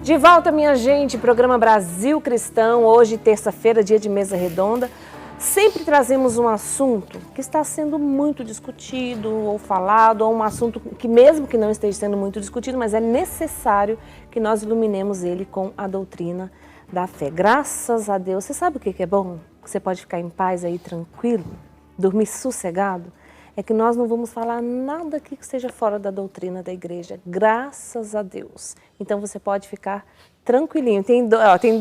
De volta, minha gente, programa Brasil Cristão, hoje terça-feira, dia de mesa redonda. Sempre trazemos um assunto que está sendo muito discutido ou falado, ou um assunto que mesmo que não esteja sendo muito discutido, mas é necessário que nós iluminemos ele com a doutrina da fé. Graças a Deus. Você sabe o que é bom? Que você pode ficar em paz aí, tranquilo, dormir sossegado? É que nós não vamos falar nada aqui que esteja fora da doutrina da igreja, graças a Deus. Então você pode ficar tranquilinho. Tem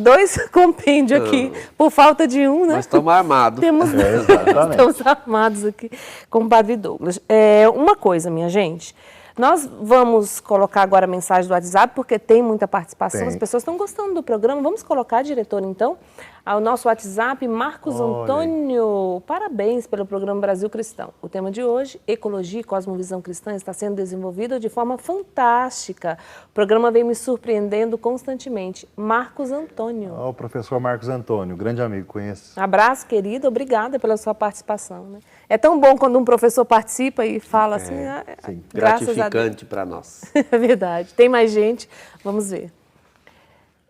dois compêndios aqui, por falta de um, né? Mas estamos armados. Estamos armados aqui com o Padre Douglas. Uma coisa, minha gente, nós vamos colocar agora a mensagem do WhatsApp, porque tem muita participação, as pessoas estão gostando do programa. Vamos colocar, diretor, então, ao nosso WhatsApp, Marcos Antônio. Parabéns pelo programa Brasil Cristão. O tema de hoje, Ecologia e Cosmovisão Cristã, está sendo desenvolvido de forma fantástica. O programa vem me surpreendendo constantemente. Marcos Antônio. O professor Marcos Antônio, grande amigo, conheço. Abraço, querido. Obrigada pela sua participação. Né? É tão bom quando um professor participa e fala assim, sim, graças a Deus. Gratificante para nós. É verdade. Tem mais gente? Vamos ver.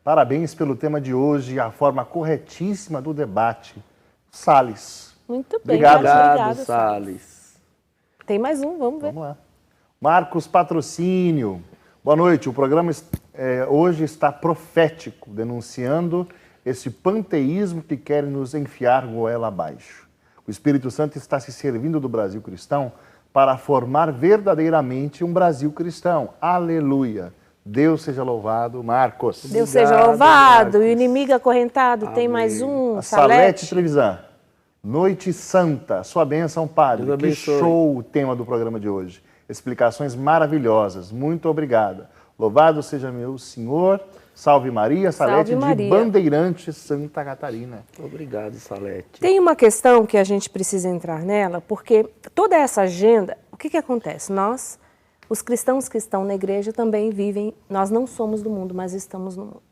Parabéns pelo tema de hoje e a forma corretíssima do debate. Salles. Muito bem. Obrigado, Salles. Tem mais um, vamos ver. Vamos lá. Marcos Patrocínio. Boa noite. O programa hoje está profético, denunciando esse panteísmo que querem nos enfiar goela abaixo. O Espírito Santo está se servindo do Brasil cristão para formar verdadeiramente um Brasil cristão. Aleluia. Deus seja louvado, Marcos. Deus seja louvado. E o inimigo acorrentado. Amém. Tem mais um, Salete Trevisan. Noite Santa. Sua bênção, Padre. Que show o tema do programa de hoje. Explicações maravilhosas. Muito obrigada. Louvado seja meu Senhor. Salve Maria. Salete de Bandeirante, Santa Catarina. Obrigado, Salete. Tem uma questão que a gente precisa entrar nela, porque toda essa agenda, o que acontece? Nós, os cristãos que estão na igreja, também vivem, nós não somos do mundo, mas estamos no mundo.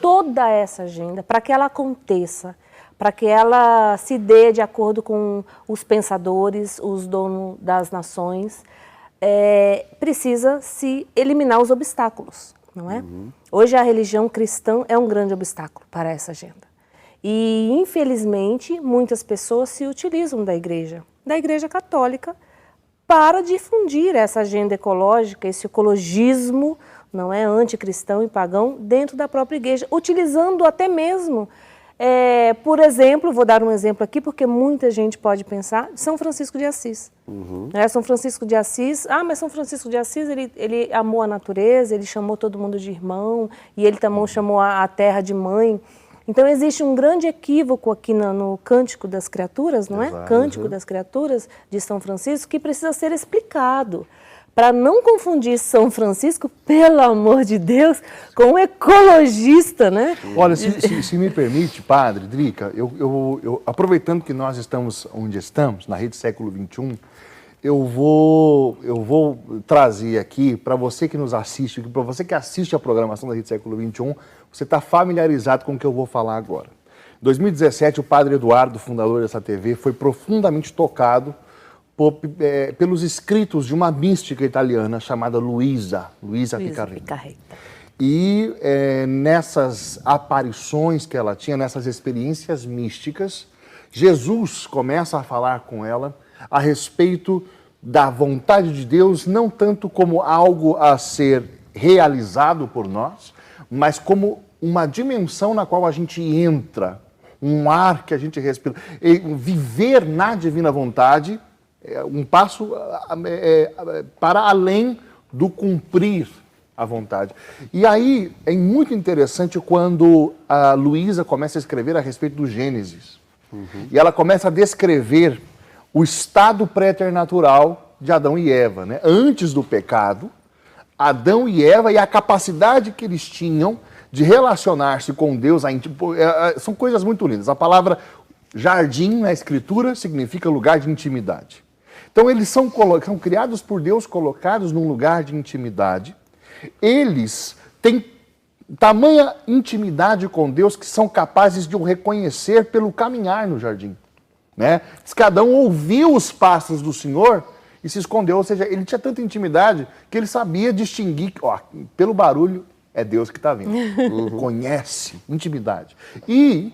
Toda essa agenda, para que ela aconteça, para que ela se dê de acordo com os pensadores, os donos das nações, precisa se eliminar os obstáculos, não é? Hoje a religião cristã é um grande obstáculo para essa agenda. E, infelizmente, muitas pessoas se utilizam da igreja católica, para difundir essa agenda ecológica, esse ecologismo, não é, anticristão e pagão, dentro da própria igreja, utilizando até mesmo, por exemplo, vou dar um exemplo aqui, porque muita gente pode pensar, São Francisco de Assis. São Francisco de Assis, mas São Francisco de Assis, ele amou a natureza, ele chamou todo mundo de irmão, e ele também chamou a terra de mãe. Então, existe um grande equívoco aqui no Cântico das Criaturas, não é? Exato. Cântico das Criaturas de São Francisco, que precisa ser explicado, para não confundir São Francisco, pelo amor de Deus, com um ecologista, né? Olha, se me permite, Padre, Drica, eu aproveitando que nós estamos onde estamos, na Rede Século XXI, eu vou trazer aqui, para você que nos assiste, para você que assiste a programação da Rede Século XXI, você está familiarizado com o que eu vou falar agora. Em 2017, o Padre Eduardo, fundador dessa TV, foi profundamente tocado pelos escritos de uma mística italiana chamada Luisa Piccarreta. E nessas aparições que ela tinha, nessas experiências místicas, Jesus começa a falar com ela a respeito da vontade de Deus, não tanto como algo a ser realizado por nós, mas como uma dimensão na qual a gente entra, um ar que a gente respira. E viver na divina vontade é um passo para além do cumprir a vontade. E aí é muito interessante quando a Luísa começa a escrever a respeito do Gênesis. E ela começa a descrever o estado pré-eternatural de Adão e Eva, né? Antes do pecado, Adão e Eva e a capacidade que eles tinham de relacionar-se com Deus. São coisas muito lindas. A palavra jardim na Escritura significa lugar de intimidade. Então eles são criados por Deus, colocados num lugar de intimidade. Eles têm tamanha intimidade com Deus que são capazes de o reconhecer pelo caminhar no jardim. Né? Diz que Adão ouviu os passos do Senhor e se escondeu, ou seja, ele tinha tanta intimidade que ele sabia distinguir, pelo barulho, é Deus que está vindo. Conhece, intimidade. E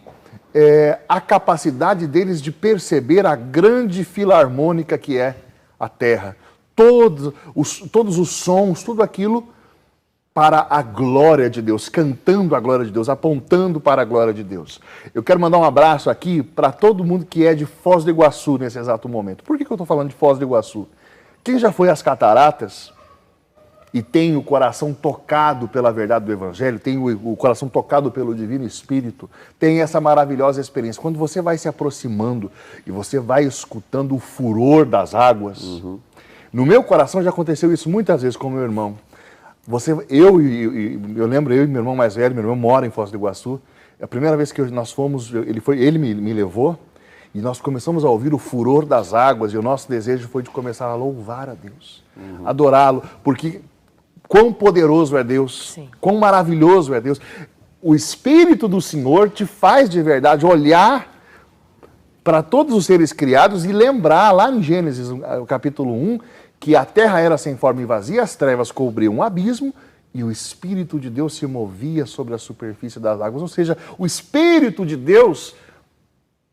a capacidade deles de perceber a grande filarmônica que é a terra. Todos os sons, tudo aquilo para a glória de Deus, cantando a glória de Deus, apontando para a glória de Deus. Eu quero mandar um abraço aqui para todo mundo que é de Foz do Iguaçu nesse exato momento. Por que eu estou falando de Foz do Iguaçu? Quem já foi às cataratas e tem o coração tocado pela verdade do Evangelho, tem o coração tocado pelo Divino Espírito, tem essa maravilhosa experiência. Quando você vai se aproximando e você vai escutando o furor das águas, no meu coração já aconteceu isso muitas vezes com meu irmão. Eu lembro, eu e meu irmão mais velho, meu irmão mora em Foz do Iguaçu, a primeira vez que nós fomos, ele me levou e nós começamos a ouvir o furor das águas e o nosso desejo foi de começar a louvar a Deus, adorá-lo, porque quão poderoso é Deus, Sim. Quão maravilhoso é Deus. O Espírito do Senhor te faz de verdade olhar para todos os seres criados e lembrar lá em Gênesis, capítulo 1, que a terra era sem forma e vazia, as trevas cobriam um abismo e o Espírito de Deus se movia sobre a superfície das águas. Ou seja, o Espírito de Deus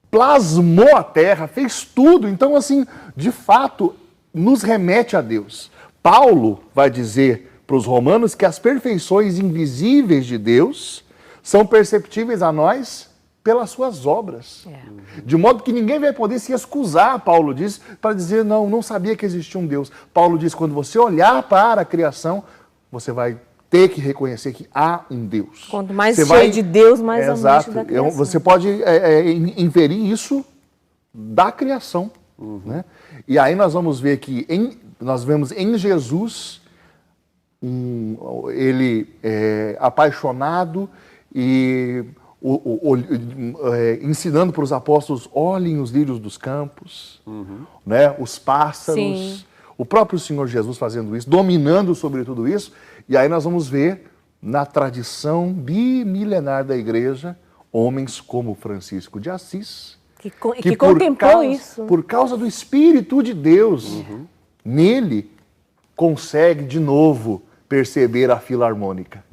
plasmou a terra, fez tudo. Então, assim, de fato, nos remete a Deus. Paulo vai dizer para os romanos que as perfeições invisíveis de Deus são perceptíveis a nós pelas suas obras. De modo que ninguém vai poder se excusar, Paulo diz, para dizer, não sabia que existia um Deus. Paulo diz, quando você olhar para a criação, você vai ter que reconhecer que há um Deus. Quanto mais cheio de Deus, mais exato, amante da criação. Você pode inferir isso da criação. Né? E aí nós vamos ver que nós vemos em Jesus ele apaixonado e ensinando para os apóstolos, olhem os lírios dos campos, né? Os pássaros, Sim. O próprio Senhor Jesus fazendo isso, dominando sobre tudo isso, e aí nós vamos ver na tradição bimilenar da igreja, homens como Francisco de Assis, que contemplou isso. Por causa do Espírito de Deus, nele consegue de novo perceber a filarmônica.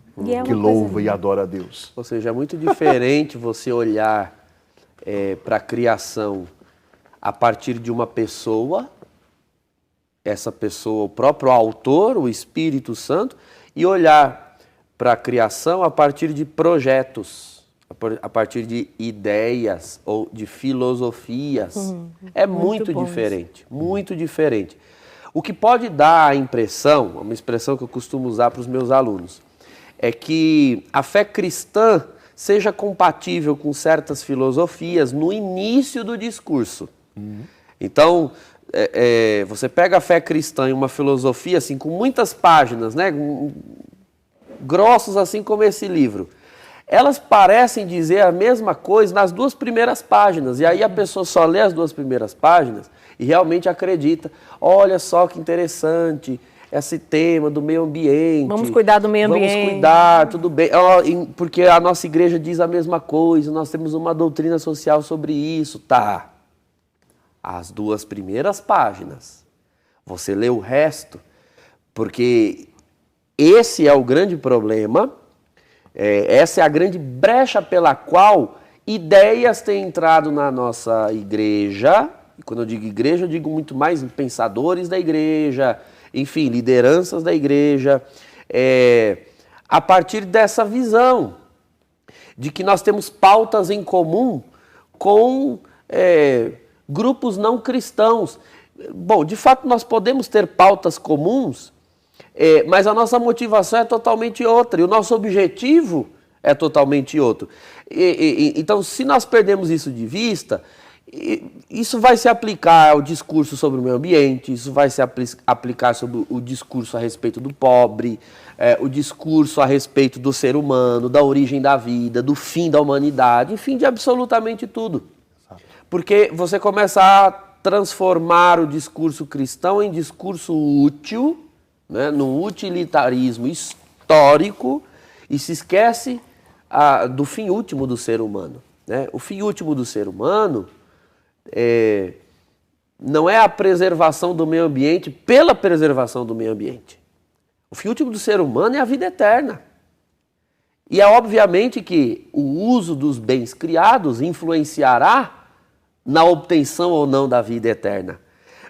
Que louva e adora a Deus. Ou seja, é muito diferente você olhar para a criação a partir de uma pessoa, essa pessoa, o próprio autor, o Espírito Santo, e olhar para a criação a partir de projetos, a partir de ideias ou de filosofias. É muito diferente, muito diferente. O que pode dar a impressão, uma expressão que eu costumo usar para os meus alunos, é que a fé cristã seja compatível com certas filosofias no início do discurso. Então, você pega a fé cristã em uma filosofia assim, com muitas páginas, né, grossos assim como esse livro. Elas parecem dizer a mesma coisa nas 2 primeiras páginas, e aí a pessoa só lê as 2 primeiras páginas e realmente acredita, olha só que interessante, esse tema do meio ambiente. Vamos cuidar do meio ambiente. Vamos cuidar, tudo bem. Porque a nossa igreja diz a mesma coisa, nós temos uma doutrina social sobre isso. Tá. As 2 primeiras páginas. Você lê o resto, porque esse é o grande problema, essa é a grande brecha pela qual ideias têm entrado na nossa igreja. E quando eu digo igreja, eu digo muito mais em pensadores da igreja, enfim, lideranças da igreja, a partir dessa visão de que nós temos pautas em comum com grupos não cristãos. Bom, de fato nós podemos ter pautas comuns, mas a nossa motivação é totalmente outra, e o nosso objetivo é totalmente outro. Então, se nós perdemos isso de vista, isso vai se aplicar ao discurso sobre o meio ambiente, isso vai se aplicar sobre o discurso a respeito do pobre, o discurso a respeito do ser humano, da origem da vida, do fim da humanidade, enfim, de absolutamente tudo. Porque você começa a transformar o discurso cristão em discurso útil, né, num utilitarismo histórico, e se esquece do fim último do ser humano. Né? O fim último do ser humano não é a preservação do meio ambiente pela preservação do meio ambiente. O fim último do ser humano é a vida eterna. E é obviamente que o uso dos bens criados influenciará na obtenção ou não da vida eterna.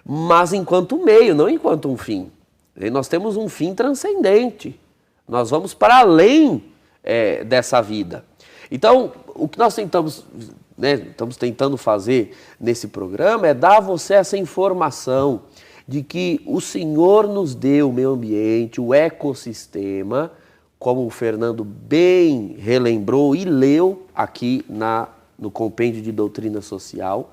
Mas enquanto meio, não enquanto um fim. E nós temos um fim transcendente. Nós vamos para além dessa vida. Então, o que nós estamos tentando fazer nesse programa é dar a você essa informação de que o Senhor nos deu o meio ambiente, o ecossistema, como o Fernando bem relembrou e leu aqui no Compêndio de Doutrina Social,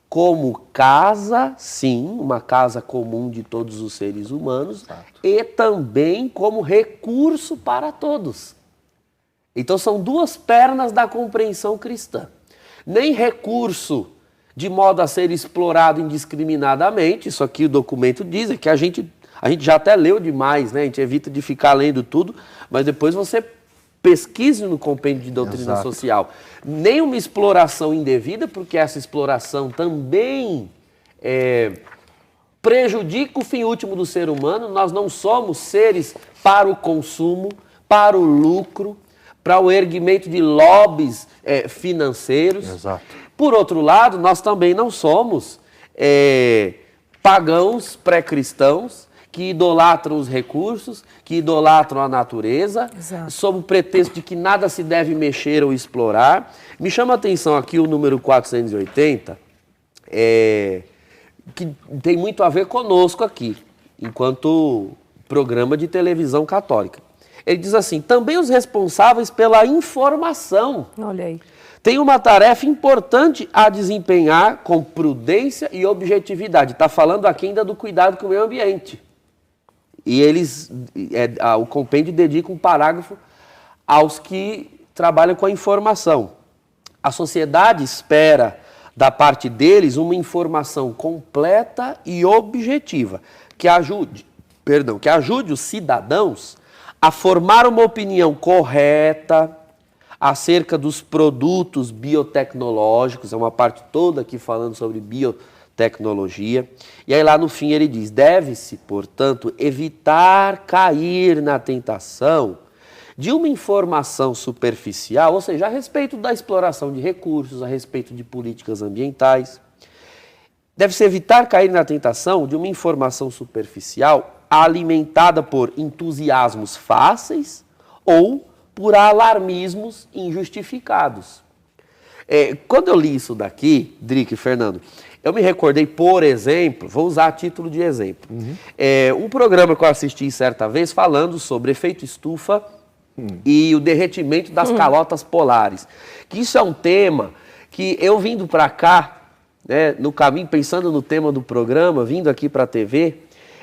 como casa, sim, uma casa comum de todos os seres humanos, exato, e também como recurso para todos. Então são duas pernas da compreensão cristã. Nem recurso de modo a ser explorado indiscriminadamente, isso aqui o documento diz, é que a gente já até leu demais, né? A gente evita de ficar lendo tudo, mas depois você pesquise no Compêndio de Doutrina exato, Social. Nem uma exploração indevida, porque essa exploração também prejudica o fim último do ser humano. Nós não somos seres para o consumo, para o lucro, para o erguimento de lobbies financeiros. Exato. Por outro lado, nós também não somos pagãos pré-cristãos que idolatram os recursos, que idolatram a natureza, exato, sob o pretexto de que nada se deve mexer ou explorar. Me chama a atenção aqui o número 480, que tem muito a ver conosco aqui, enquanto programa de televisão católica. Ele diz assim: também os responsáveis pela informação, olha aí, têm uma tarefa importante a desempenhar com prudência e objetividade. Está falando aqui ainda do cuidado com o meio ambiente. E o compêndio dedica um parágrafo aos que trabalham com a informação. A sociedade espera da parte deles uma informação completa e objetiva, que ajude os cidadãos a formar uma opinião correta acerca dos produtos biotecnológicos, é uma parte toda aqui falando sobre biotecnologia. E aí lá no fim ele diz: deve-se, portanto, evitar cair na tentação de uma informação superficial, ou seja, a respeito da exploração de recursos, a respeito de políticas ambientais. Deve-se evitar cair na tentação de uma informação superficial alimentada por entusiasmos fáceis ou por alarmismos injustificados. Quando eu li isso daqui, Drica e Fernando, eu me recordei, por exemplo, vou usar a título de exemplo, um programa que eu assisti certa vez falando sobre efeito estufa e o derretimento das calotas polares. Que isso é um tema que eu vindo para cá, né, no caminho, pensando no tema do programa, vindo aqui para a TV,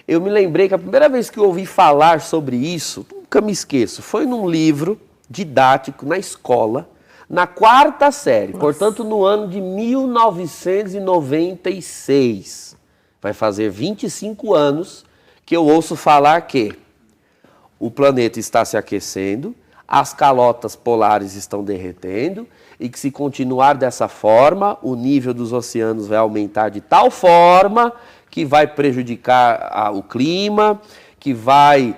eu me lembrei que a primeira vez que eu ouvi falar sobre isso, nunca me esqueço, foi num livro didático na escola, na 4ª série, portanto no ano de 1996. Vai fazer 25 anos que eu ouço falar que o planeta está se aquecendo, as calotas polares estão derretendo e que se continuar dessa forma, o nível dos oceanos vai aumentar de tal forma que vai prejudicar o clima, que vai...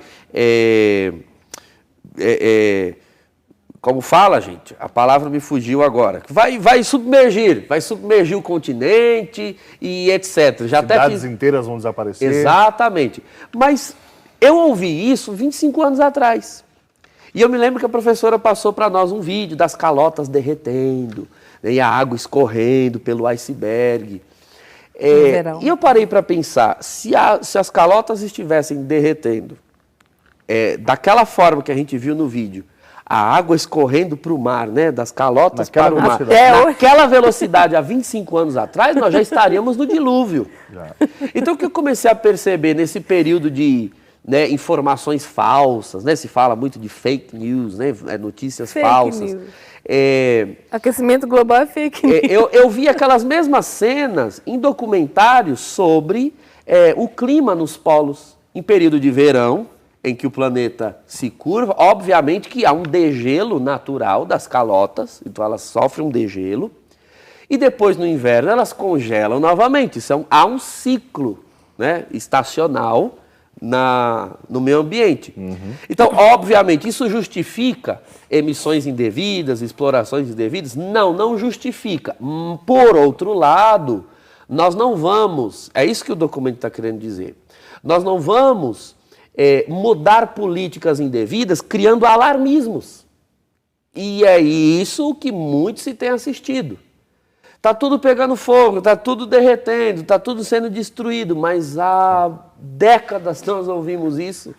como fala, gente? A palavra me fugiu agora. Vai submergir o continente e etc. Cidades inteiras vão desaparecer. Exatamente. Mas eu ouvi isso 25 anos atrás. E eu me lembro que a professora passou para nós um vídeo das calotas derretendo, né, e a água escorrendo pelo iceberg. E eu parei para pensar, se as calotas estivessem derretendo daquela forma que a gente viu no vídeo, a água escorrendo para o mar, né, das calotas para o mar, naquela velocidade há 25 anos atrás, nós já estaríamos no dilúvio. Então o que eu comecei a perceber nesse período de informações falsas, né, se fala muito de fake news, né, notícias falsas. Aquecimento global é fake news. Eu vi aquelas mesmas cenas em documentários sobre o clima nos polos, em período de verão, em que o planeta se curva. Obviamente que há um degelo natural das calotas, então elas sofrem um degelo, e depois no inverno elas congelam novamente. Há um ciclo, né, estacional no meio ambiente. Então, obviamente, isso justifica emissões indevidas, explorações indevidas? Não, não justifica. Por outro lado, nós não vamos, é isso que o documento está querendo dizer, nós não vamos mudar políticas indevidas criando alarmismos. E é isso que muito se tem assistido. Está tudo pegando fogo, está tudo derretendo, está tudo sendo destruído, mas há décadas nós ouvimos isso.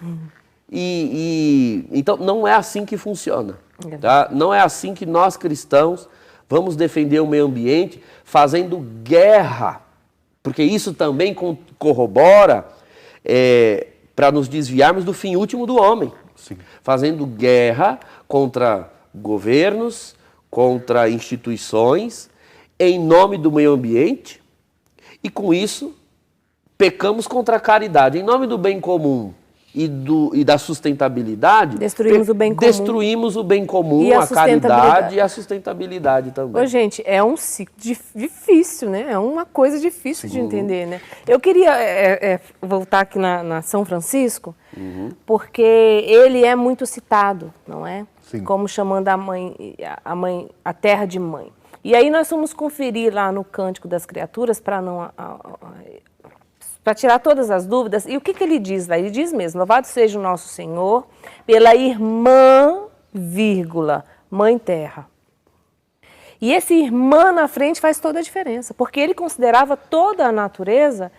Então, não é assim que funciona. Tá? Não é assim que nós cristãos vamos defender o meio ambiente fazendo guerra, porque isso também corrobora para nos desviarmos do fim último do homem. Sim. Fazendo guerra contra governos, contra instituições, em nome do meio ambiente, e com isso pecamos contra a caridade. Em nome do bem comum e da sustentabilidade, destruímos o bem comum. Destruímos o bem comum, E a a caridade e a sustentabilidade também. Ô, gente, é um ciclo difícil, né? É uma coisa difícil de entender, né? Eu queria voltar aqui na São Francisco, porque ele é muito citado, não é? Sim. Como chamando a terra de mãe. E aí nós fomos conferir lá no Cântico das Criaturas para tirar todas as dúvidas. E o que ele diz lá? Ele diz mesmo, louvado seja o nosso Senhor pela irmã, vírgula, mãe terra. E esse irmã na frente faz toda a diferença, porque ele considerava toda a natureza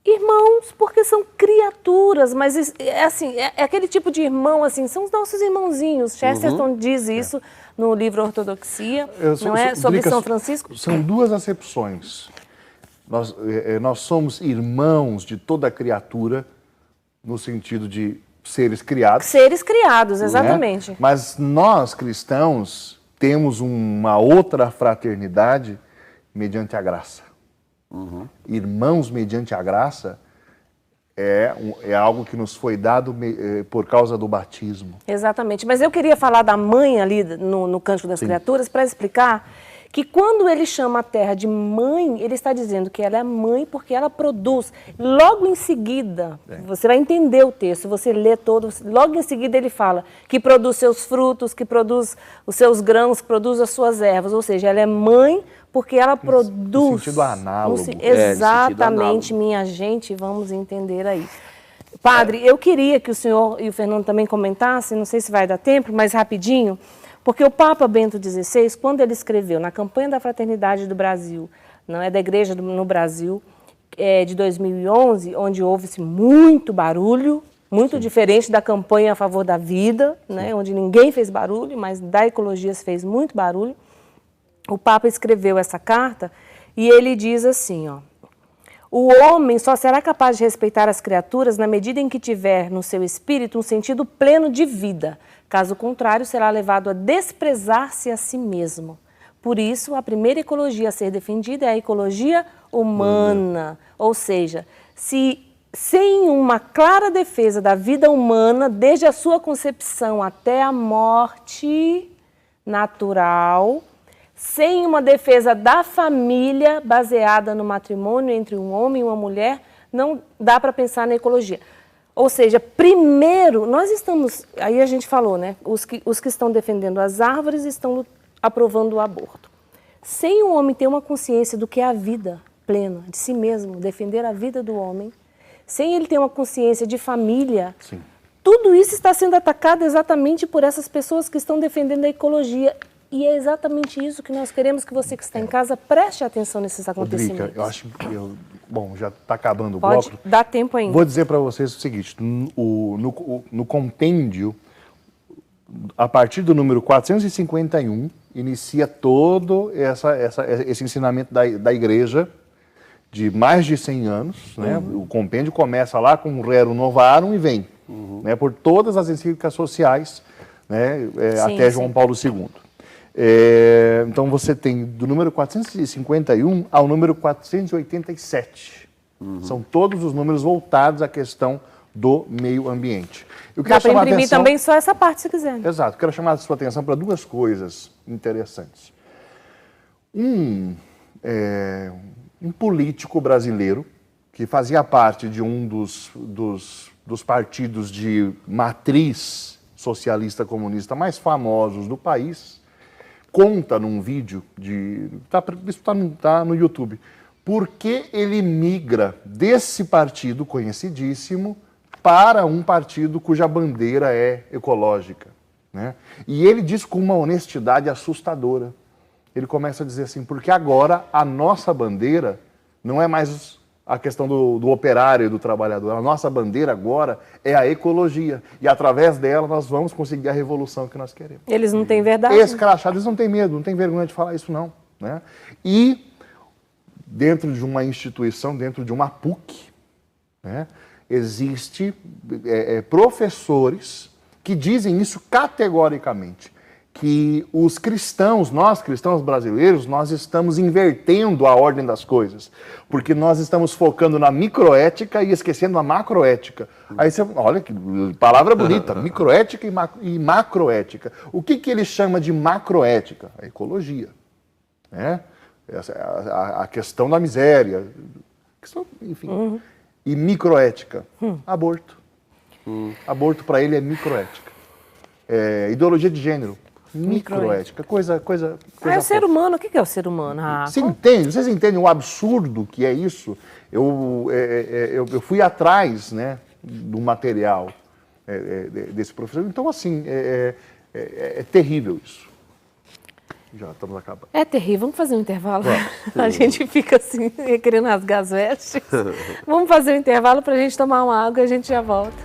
irmãos, porque são criaturas, mas é aquele tipo de irmão, assim, são os nossos irmãozinhos. Chesterton diz isso no livro Ortodoxia, não é? Sobre São Francisco. São duas acepções. Nós somos irmãos de toda criatura, no sentido de seres criados. Seres criados, exatamente. Né? Mas nós, cristãos, temos uma outra fraternidade mediante a graça. Irmãos mediante a graça é algo que nos foi dado por causa do batismo. Exatamente. Mas eu queria falar da mãe ali no Cântico das Criaturas para explicar que quando ele chama a terra de mãe, ele está dizendo que ela é mãe porque ela produz. Logo em seguida, você vai entender o texto, você lê todo, logo em seguida ele fala que produz seus frutos, que produz os seus grãos, que produz as suas ervas. Ou seja, ela é mãe porque ela produz. No sentido análogo. Exatamente, minha gente, vamos entender aí. Padre, eu queria que o senhor e o Fernando também comentassem, não sei se vai dar tempo, mas rapidinho, porque o Papa Bento XVI, quando ele escreveu na campanha da Fraternidade do Brasil, não é da Igreja no Brasil, de 2011, onde houve-se muito barulho, muito diferente da campanha a favor da vida, né, onde ninguém fez barulho, mas da ecologia se fez muito barulho. O Papa escreveu essa carta e ele diz assim, ó: o homem só será capaz de respeitar as criaturas na medida em que tiver no seu espírito um sentido pleno de vida. Caso contrário, será levado a desprezar-se a si mesmo. Por isso, a primeira ecologia a ser defendida é a ecologia humana. Ou seja, sem uma clara defesa da vida humana, desde a sua concepção até a morte natural, sem uma defesa da família baseada no matrimônio entre um homem e uma mulher, não dá para pensar na ecologia. Ou seja, primeiro, nós estamos, aí a gente falou, né? Os que estão defendendo as árvores estão aprovando o aborto. Sem o homem ter uma consciência do que é a vida plena, de si mesmo, defender a vida do homem, sem ele ter uma consciência de família, tudo isso está sendo atacado exatamente por essas pessoas que estão defendendo a ecologia. E é exatamente isso que nós queremos que você que está em casa preste atenção nesses acontecimentos. Rodriga, eu acho que bom, já está acabando o bloco. Pode dar tempo ainda. Vou dizer para vocês o seguinte, no compêndio, a partir do número 451, inicia todo esse ensinamento da igreja de mais de 100 anos. Né? O compêndio começa lá com o Rerum Novarum e vem né, por todas as encíclicas sociais, né, até João Paulo II. Então você tem do número 451 ao número 487. São todos os números voltados à questão do meio ambiente. Dá para imprimir também só essa parte, se quiser. Exato. Quero chamar a sua atenção para duas coisas interessantes. Um político brasileiro que fazia parte de um dos partidos de matriz socialista comunista mais famosos do país, conta num vídeo, isso está no YouTube, por que ele migra desse partido conhecidíssimo para um partido cuja bandeira é ecológica, né? E ele diz com uma honestidade assustadora. Ele começa a dizer assim, porque agora a nossa bandeira não é mais a questão do operário e do trabalhador. A nossa bandeira agora é a ecologia. E através dela nós vamos conseguir a revolução que nós queremos. Eles não têm verdade? Escrachados, eles não têm medo, não têm vergonha de falar isso não, né? E dentro de uma instituição, dentro de uma PUC, né, existe professores que dizem isso categoricamente, que os cristãos, nós cristãos brasileiros, nós estamos invertendo a ordem das coisas, porque nós estamos focando na microética e esquecendo a macroética. Aí você, olha que palavra bonita, microética e macroética. O que ele chama de macroética? A ecologia, né? A questão da miséria, enfim. E microética, aborto. Aborto para ele é microética. Ideologia de gênero, microética, coisa é o ser humano. O que é o ser humano? Vocês entendem o absurdo que é isso? Eu fui atrás, né, do material desse professor. Então, assim, é terrível isso. Já estamos acabando. É terrível. Vamos fazer um intervalo? A gente fica assim, querendo rasgar as vestes. Vamos fazer um intervalo para a gente tomar uma água e a gente já volta.